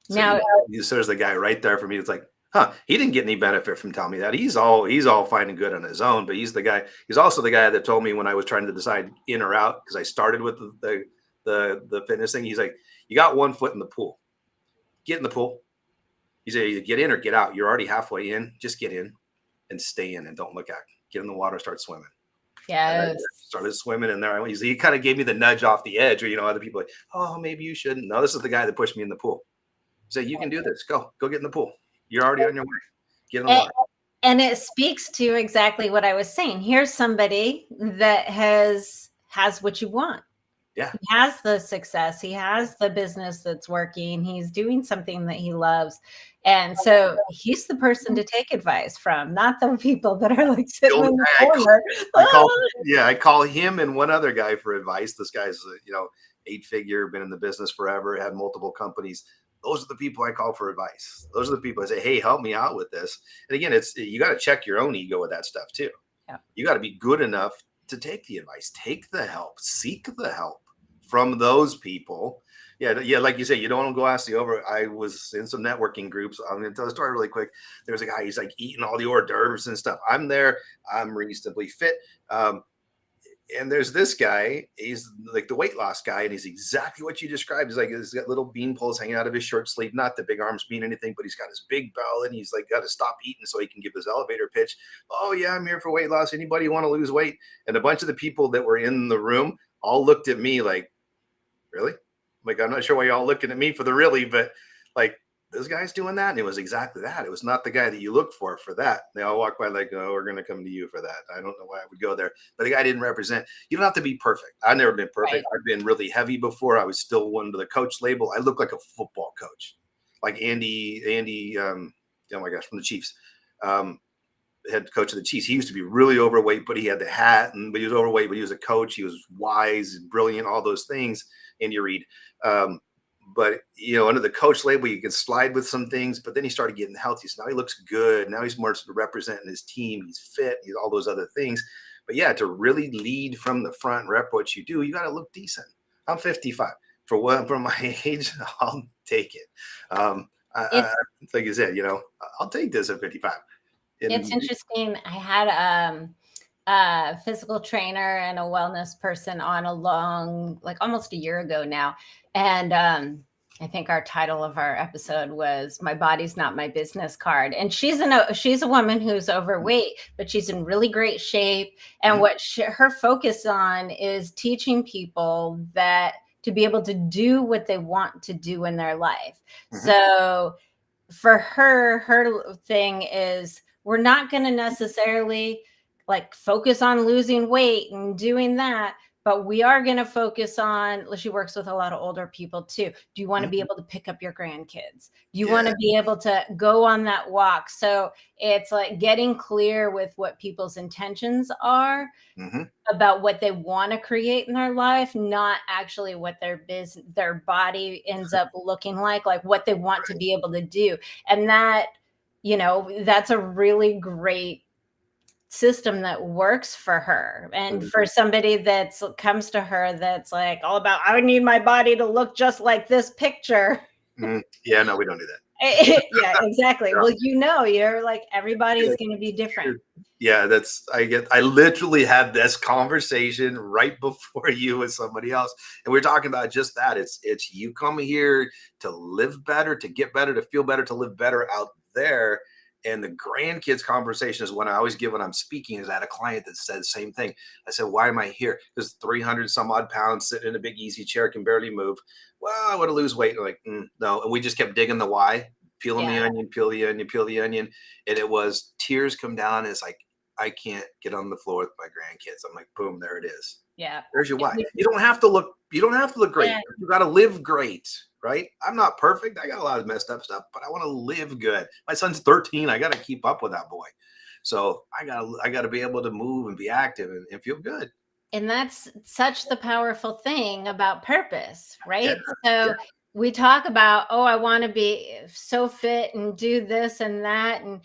So Now, there's the guy right there for me. It's like, huh, he didn't get any benefit from telling me that. He's all fine and good on his own, but he's the guy. He's also the guy that told me when I was trying to decide in or out, because I started with the fitness thing. He's like, you got one foot in the pool. Get in the pool. He said, either get in or get out. You're already halfway in. Just get in and stay in and don't look out. Get in the water, start swimming. And I yes. started swimming, and there I went. He kind of gave me the nudge off the edge, or other people like, oh, maybe you shouldn't. No, this is the guy that pushed me in the pool. He said, you can do this. Go get in the pool. You're already on your way. Get in the A- water. And it speaks to exactly what I was saying. Here's somebody that has what you want. Yeah. He has the success, he has the business that's working, he's doing something that he loves, and so he's the person to take advice from, not the people that are, like, The sitting only in the guy corner. I call yeah, I call him and one other guy for advice. This guy's, 8-figure, been in the business forever, had multiple companies. Those are the people I call for advice. Those are the people I say, "Hey, help me out with this." And again, it's you got to check your own ego with that stuff too. Yeah, You got to be good enough to take the advice, take the help, seek the help from those people. Yeah, yeah, like you say, you don't want to go ask the over. I was in some networking groups. I'm going to tell a story really quick. There's a guy, he's like eating all the hors d'oeuvres and stuff. I'm there, I'm reasonably fit. Um, and there's this guy, he's like the weight loss guy, and he's exactly what you described. He's like, he's got little bean poles hanging out of his short sleeve, not the big arms mean anything, but he's got his big belly, and he's like got to stop eating so he can give his elevator pitch. Oh yeah, I'm here for weight loss. Anybody want to lose weight? And a bunch of the people that were in the room all looked at me like, really? Like, I'm not sure why y'all looking at me for the really, but like, this guy's doing that. And it was exactly that. It was not the guy that you look for that. They all walk by like, oh, we're going to come to you for that. I don't know why I would go there. But the guy didn't represent. You don't have to be perfect. I've never been right. perfect. I've been really heavy before. I was still under the coach label. I look like a football coach, like Andy, oh my gosh, from the Chiefs. Head coach of the Chiefs. He used to be really overweight, but he had the hat, but he was overweight, but he was a coach. He was wise, brilliant, all those things. Andy Reid. Um, but under the coach label, you can slide with some things. But then he started getting healthy, so now he looks good. Now he's more sort of representing his team. He's fit. He's all those other things. But yeah, to really lead from the front, rep what you do, you got to look decent. I'm 55. For my age, I'll take it. It's Like you said, I'll take this at 55. it's And interesting. I had a physical trainer and a wellness person on like almost a year ago now, and I think our title of our episode was "My Body's Not My Business Card." And she's a woman who's overweight, but she's in really great shape. And what her focus on is teaching people that to be able to do what they want to do in their life. So for her thing is we're not going to necessarily like focus on losing weight and doing that, but we are going to focus on, she works with a lot of older people too. Do you want to be able to pick up your grandkids? Do you want to be able to go on that walk? So it's like getting clear with what people's intentions are about what they want to create in their life, not actually what their body ends up looking like what they want to be able to do. And that's a really great system that works for her. And for somebody that's comes to her that's like all about, I need my body to look just like this picture. Yeah, no, we don't do that. Yeah, exactly. Yeah. Well, you're like, everybody's going to be different. Yeah, I literally had this conversation right before you with somebody else. And we're talking about just that. It's you come here to live better, to get better, to feel better, to live better out there. And the grandkids conversation is one I always give when I'm speaking. Is I had a client that said the same thing. I said, why am I here? Because 300 some odd pounds sitting in a big easy chair, can barely move. Well, I want to lose weight. And like, no. And we just kept digging the why, peeling the onion, peel the onion, peel the onion. And it was tears come down. And it's like, I can't get on the floor with my grandkids. I'm like, boom, there it is. Yeah. There's your why. You don't have to look great. Yeah. You got to live great, right? I'm not perfect. I got a lot of messed up stuff, but I want to live good. My son's 13. I got to keep up with that boy. So I got to be able to move and be active and feel good. And that's such the powerful thing about purpose, right? Yeah. So we talk about, oh, I want to be so fit and do this and that and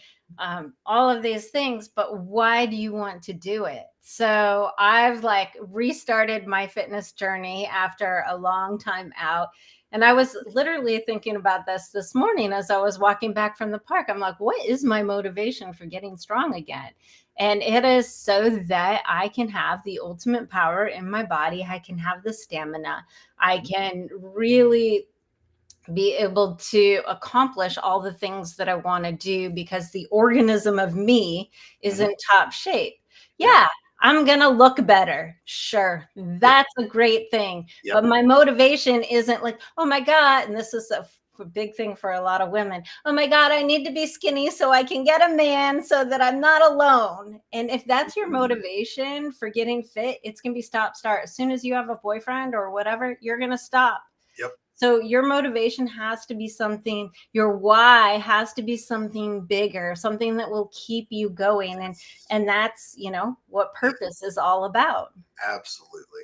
all of these things, but why do you want to do it? So I've like restarted my fitness journey after a long time out. And I was literally thinking about this morning as I was walking back from the park. I'm like, what is my motivation for getting strong again? And it is so that I can have the ultimate power in my body. I can have the stamina. I can really be able to accomplish all the things that I want to do because the organism of me is in top shape. Yeah, I'm going to look better. Sure. That's a great thing. Yep. But my motivation isn't like, oh my God, and this is a big thing for a lot of women. Oh my God, I need to be skinny so I can get a man so that I'm not alone. And if that's your Mm, motivation for getting fit, it's going to be stop, start. As soon as you have a boyfriend or whatever, you're going to stop. yep. So your motivation has to be something, your why has to be something bigger, something that will keep you going. And that's, what purpose is all about. Absolutely.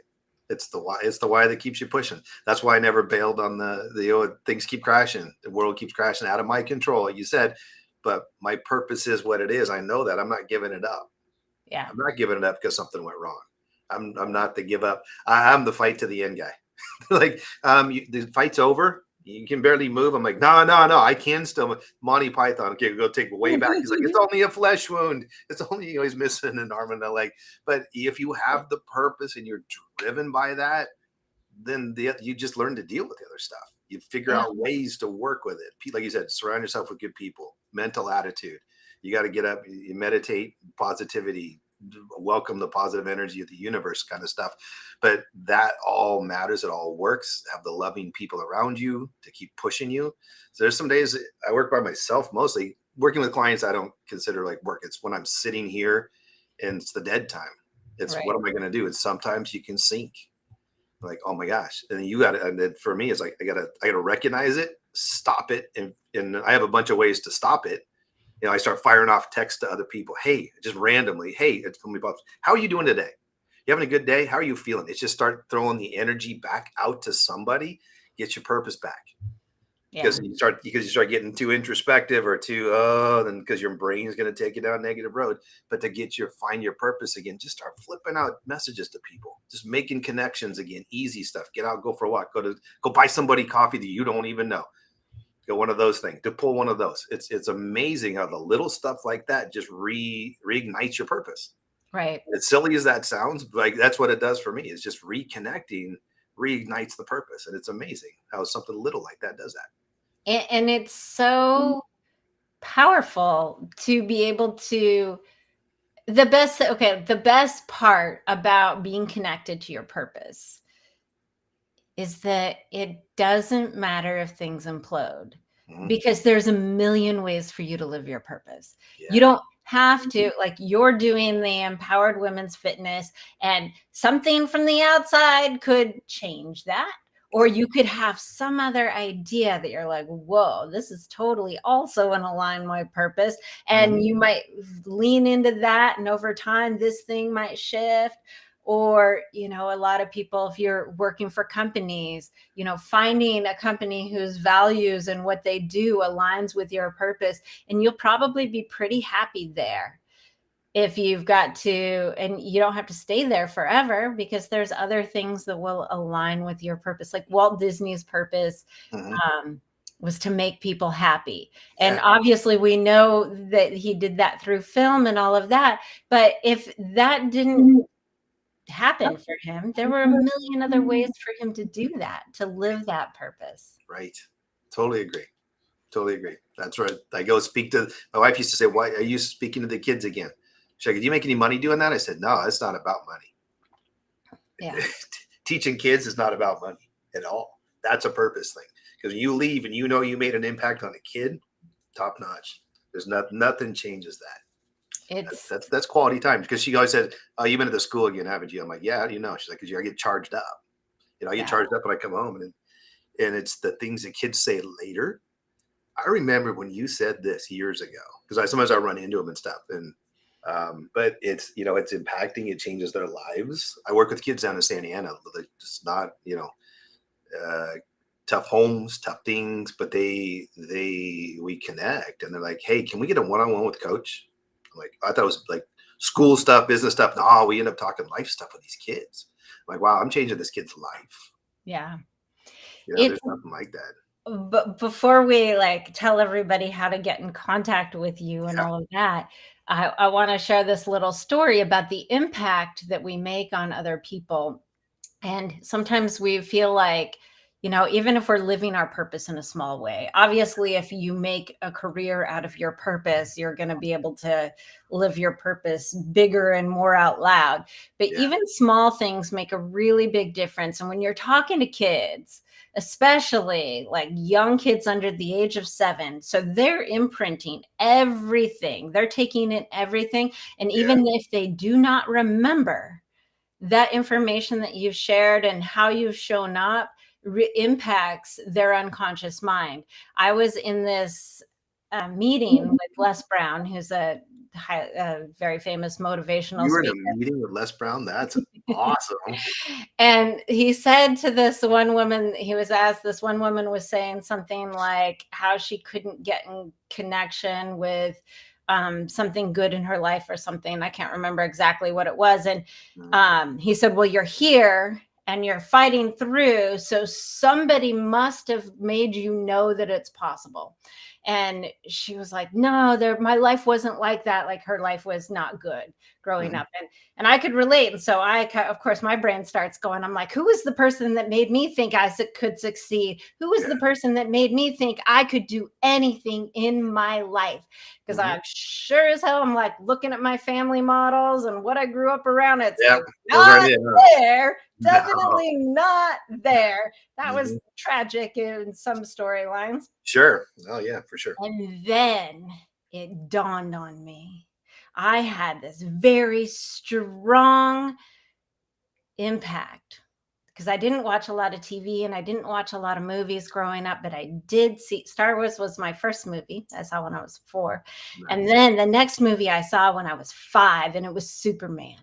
It's the why. It's the why that keeps you pushing. That's why I never bailed on the things keep crashing. The world keeps crashing out of my control, like you said. But my purpose is what it is. I know that I'm not giving it up. Yeah. I'm not giving it up because something went wrong. I'm not the give up. I'm the fight to the end guy. Like the fight's over. You can barely move. I'm like, no, no, no. I can still. Monty Python. Okay, go take way back. He's like, it's only a flesh wound. It's only he's missing an arm and a leg. But if you have the purpose and you're driven by that, then you just learn to deal with the other stuff. You figure Yeah. out ways to work with it. Like you said, surround yourself with good people. Mental attitude. You got to get up. You meditate. Positivity. Welcome the positive energy of the universe, kind of stuff. But that all matters. It all works. Have the loving people around you to keep pushing you. So there's some days I work by myself, mostly working with clients. I don't consider like work. It's when I'm sitting here and it's the dead time. It's what Right. am I going to do? And sometimes you can sink like, oh my gosh. And you got to, and then for me, it's like, I gotta recognize it, stop it. And I have a bunch of ways to stop it. I start firing off texts to other people. Hey, just randomly. Hey, it's from me. How are you doing today? You having a good day? How are you feeling? It's just start throwing the energy back out to somebody, get your purpose back. Yeah. Because you start getting too introspective or too then because your brain is going to take you down a negative road. But to find your purpose again, just start flipping out messages to people, just making connections again, easy stuff. Get out, go for a walk, go buy somebody coffee that you don't even know. Go one of those things to pull one of those. It's amazing how the little stuff like that just reignites your purpose. Right. As silly as that sounds, like that's what it does for me. Is just reconnecting reignites the purpose, and it's amazing how something little like that does that. And it's so powerful to be able to the best part about being connected to your purpose is that it doesn't matter if things implode Mhm. because there's a million ways for you to live your purpose. You Yeah. don't have to, like, you're doing the empowered women's fitness, and something from the outside could change that. Or Yep. you could have some other idea that you're like, whoa, this is totally also in alignment with my purpose. And Mhm. you might lean into that. And over time, this thing might shift. Or, a lot of people, if you're working for companies, finding a company whose values and what they do aligns with your purpose, and you'll probably be pretty happy there. If you've got to, and you don't have to stay there forever because there's other things that will align with your purpose. Like Walt Disney's purpose Mhm. was to make people happy. And Yeah. obviously we know that he did that through film and all of that. But if that didn't happen for him, there were a million other ways for him to do that, to live that purpose. Right. Totally agree. Totally agree. That's right. I go speak to my wife used to say, "Why are you speaking to the kids again?" She's like, "Do you make any money doing that?" I said, "No, it's not about money. Yeah. Teaching kids is not about money at all. That's a purpose thing. Because when you leave and you know you made an impact on a kid, top notch. There's nothing changes that. It's That's quality time. Because she always said, "Oh, you've been at the school again, haven't you?" I'm like, "Yeah, how do you know?" She's like, "Because I get charged up. I get yeah. charged up when I come home, and it's the things that kids say later. I remember when you said this years ago because sometimes I run into them and stuff, and but it's impacting. It changes their lives. I work with kids down in Santa Ana, but they're just not uh, tough homes, tough things, but we connect, and they're like, "Hey, can we get a one-on-one with Coach?" I'm like, I thought it was like school stuff, business stuff. No, we end up talking life stuff with these kids. I'm like, wow, I'm changing this kid's life. Yeah. There's It's nothing like that. But before we like tell everybody how to get in contact with you and Yeah. all of that, I want to share this little story about the impact that we make on other people. And sometimes we feel like, even if we're living our purpose in a small way, obviously, if you make a career out of your purpose, you're going to be able to live your purpose bigger and more out loud. But Yeah. even small things make a really big difference. And when you're talking to kids, especially like young kids under the age of 7. So they're imprinting everything, they're taking in everything. And Yeah. even if they do not remember that information that you've shared and how you've shown up, impacts their unconscious mind. I was in this meeting with Les Brown, who's a very famous motivational You were in a speaker. meeting with Les Brown? That's awesome. And he said to this one woman, he was asked, this one woman was saying something like how she couldn't get in connection with something good in her life or something. I can't remember exactly what it was. And he said, well, you're here and you're fighting through. So somebody must have made you know that it's possible. And she was like, no, my life wasn't like that. Like her life was not good growing Mhm. up. And I could relate. And so of course, my brain starts going, I'm like, who was the person that made me think I could succeed? Who was Yeah. the person that made me think I could do anything in my life? Because Mhm. I'm sure as hell, I'm like looking at my family models and what I grew up around. It's Yep. like, Those aren't not it, huh? there. No. Definitely not there. That was Mhm. tragic in some storylines. Sure. Oh, yeah, for sure. And then it dawned on me. I had this very strong impact because I didn't watch a lot of TV and I didn't watch a lot of movies growing up, but I did see Star Wars was my first movie I saw when I was 4. And Nice. then the next movie I saw when I was 5, and it was Superman.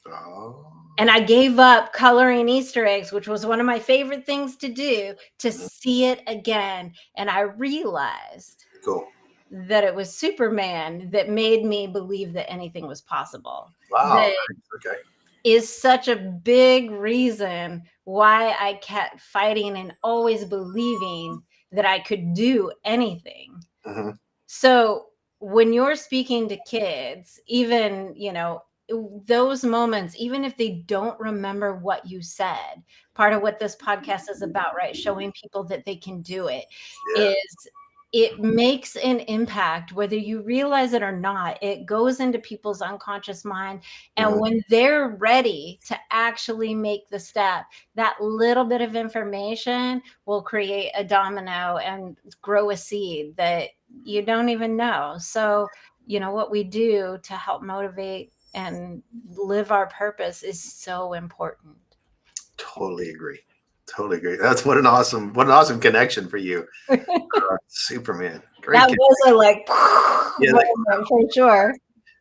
And Oh. I gave up coloring Easter eggs, which was one of my favorite things to do, to Mhm. see it again. And I realized Cool. that it was Superman that made me believe that anything was possible. Wow. That Nice. Okay. is such a big reason why I kept fighting and always believing that I could do anything. Mhm. So when you're speaking to kids, even, those moments, even if they don't remember what you said, part of what this podcast is about, right? Showing people that they can do it, Yeah. is it makes an impact, whether you realize it or not. It goes into people's unconscious mind. And Mhm. when they're ready to actually make the step, that little bit of information will create a domino and grow a seed that you don't even know. So, what we do to help motivate and live our purpose is so important. Totally agree. Totally agree. That's what an awesome connection for you. Superman. Great. That was a like Yeah. moment for sure.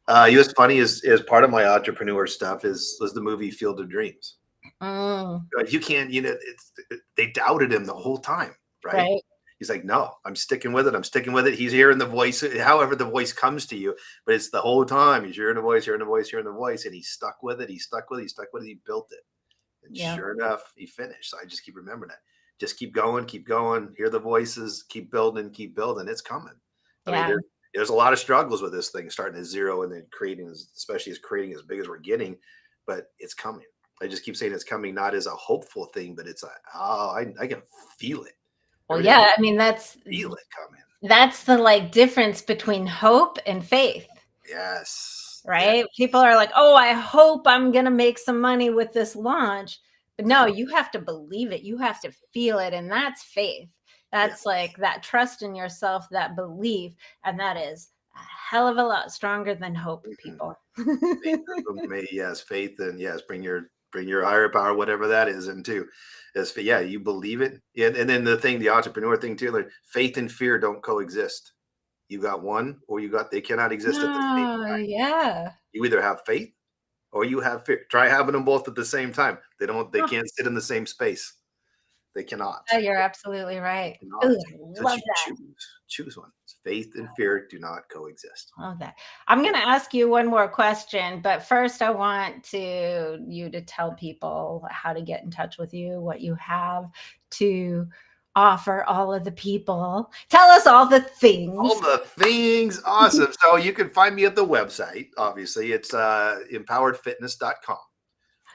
What's funny is part of my entrepreneur stuff was the movie Field of Dreams. Mm, You can't, they doubted him the whole time, right? right. He's like, no, I'm sticking with it. I'm sticking with it. He's hearing the voice, however the voice comes to you, but it's the whole time he's hearing the voice, hearing the voice, hearing the voice, and he stuck with it. He stuck with it. He stuck with it. He built it, and Yeah. sure enough, he finished. So I just keep remembering that. Just keep going. Hear the voices. Keep building. Keep building. It's coming. I mean, Yeah. there's a lot of struggles with this thing, starting at zero and then creating, especially as creating as big as we're getting, but it's coming. I just keep saying it's coming, not as a hopeful thing, but it's I can feel it. Well, Every day I yeah. I mean, feel it coming. that's the like difference between hope and faith. Yes. Yeah. Right? People are like, "Oh, I hope I'm gonna make some money with this launch." But no, you have to believe it. You have to feel it, and that's faith. Yeah. That's like that trust in yourself, that belief, and that is a hell of a lot stronger than hope, Mhm. people. Faith yes, faith and yes, bring your higher power, whatever that is, into yeah, you believe it. And then the entrepreneur thing too, like faith and fear don't coexist. You got one or they cannot exist at the same No, time. yeah. You either have faith or you have fear. Try having them both at the same time. They Oh, can't sit in the same space. They cannot. yeah, you're absolutely right. Cannot. Ooh, I So love that. choose one. Faith and fear do not coexist. Love that. I'm going to ask you one more question, but first I want you to tell people how to get in touch with you, what you have to offer all of the people. Tell us all the All things. the things. Awesome. So you can find me at the website. Obviously, it's empoweredfitness.com.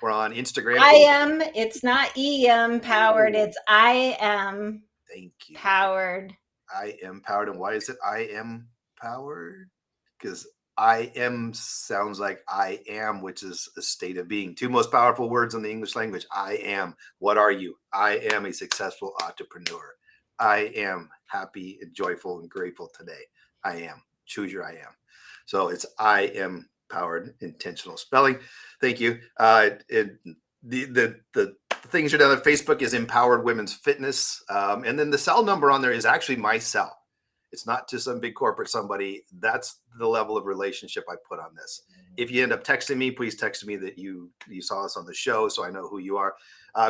We're on Instagram. I Oh, am, it's not EM powered, oh, it's I am thank you. powered. I am powered. And why is it I am powered? Because I am sounds like I am, which is a state of being. Two most powerful words in the English language. I am. What are you? I am a successful entrepreneur. I am happy and joyful and grateful today. I am. Choose your I am. So it's I am powered intentional spelling. Thank you. The things are down there. Facebook is Empowered Women's Fitness, and then the cell number on there is actually my cell. It's not just some big corporate somebody. That's the level of relationship I put on this. If you end up texting me, please text me that you saw us on the show, so I know who you are.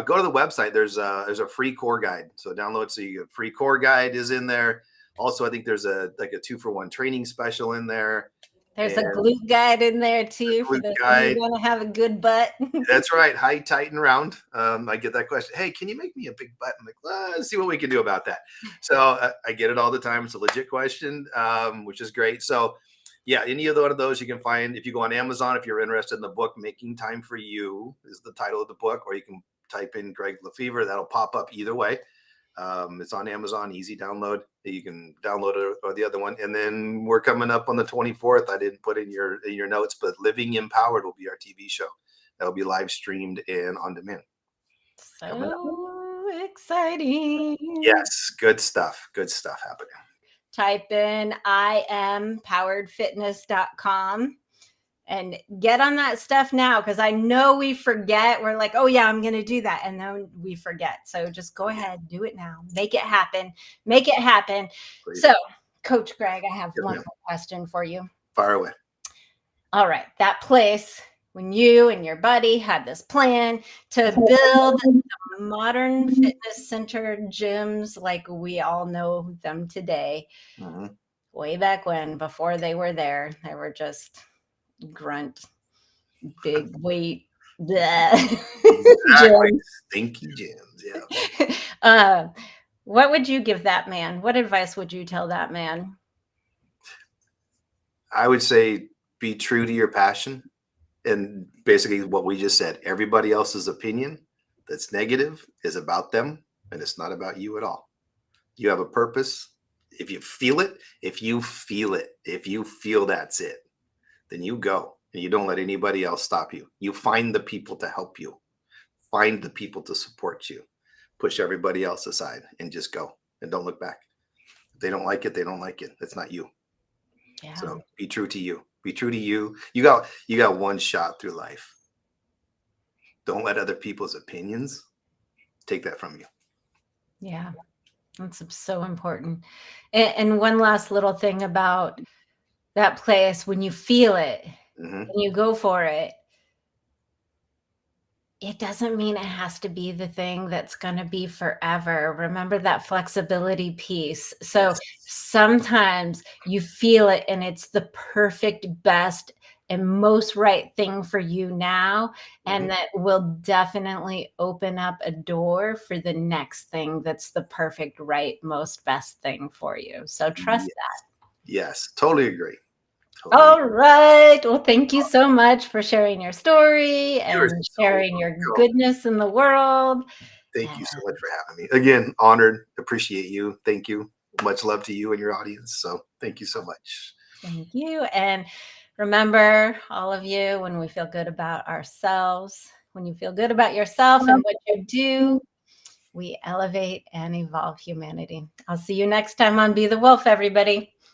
Go to the website. There's a free core guide. So download. So you free core guide is in there. Also, I think there's a 2-for-1 training special in there. There's a glute guide in there too for those of you who want to have a good butt. That's right. High, tight, and round. I get that question. Hey, can you make me a big butt? I'm like, let's see what we can do about that. So I get it all the time. It's a legit question, which is great. So yeah, any of one of those you can find if you go on Amazon. If you're interested in the book, Making Time for You is the title of the book, or you can type in Greg LeFever. That'll pop up either way. It's on Amazon, easy download. You can download it or the other one. And then we're coming up on the 24th. I didn't put in your notes, but Living Empowered will be our TV show. That'll be live streamed and on demand. So exciting. Yes, good stuff. Good stuff happening. Type in IamPoweredFitness.com and get on that stuff now, because I know we forget. We're like, oh yeah, I'm going to do that. And then we forget. So just go ahead, do it now. Make it happen. Make it happen. Please. So Coach Greg, I have one more question for you. Fire away. All right. That place when you and your buddy had this plan to build modern fitness center gyms like we all know them today. Way back when, before they were there, they were just grunt, big weight, exactly. Stinky gyms. Yeah. What would you give that man? What advice would you tell that man? I would say be true to your passion. And basically what we just said, everybody else's opinion that's negative is about them, and it's not about you at all. You have a purpose. If you feel it, if you feel that's it, then you go, and you don't let anybody else stop you. You find the people to help you, find the people to support you, push everybody else aside, and just go, and don't look back. If they don't like it, they don't like it. That's not you. Yeah. So be true to you. Be true to you. You got one shot through life. Don't let other people's opinions take that from you. Yeah, that's so important. And one last little thing about that place, when you feel it, when you go for it, it doesn't mean it has to be the thing that's going to be forever. Remember that flexibility piece. So sometimes you feel it and it's the perfect, best, and most right thing for you now. And that will definitely open up a door for the next thing that's the perfect, right, most best thing for you. So trust that. Yes, totally agree. All right. Well, thank you so much for sharing your story and sharing your goodness in the world. Thank you so much for having me. Again, honored, appreciate you. Thank you. Much love to you and your audience. So thank you so much. Thank you. And remember, all of you, when we feel good about ourselves, when you feel good about yourself and what you do, we elevate and evolve humanity. I'll see you next time on Be the Wolf, everybody.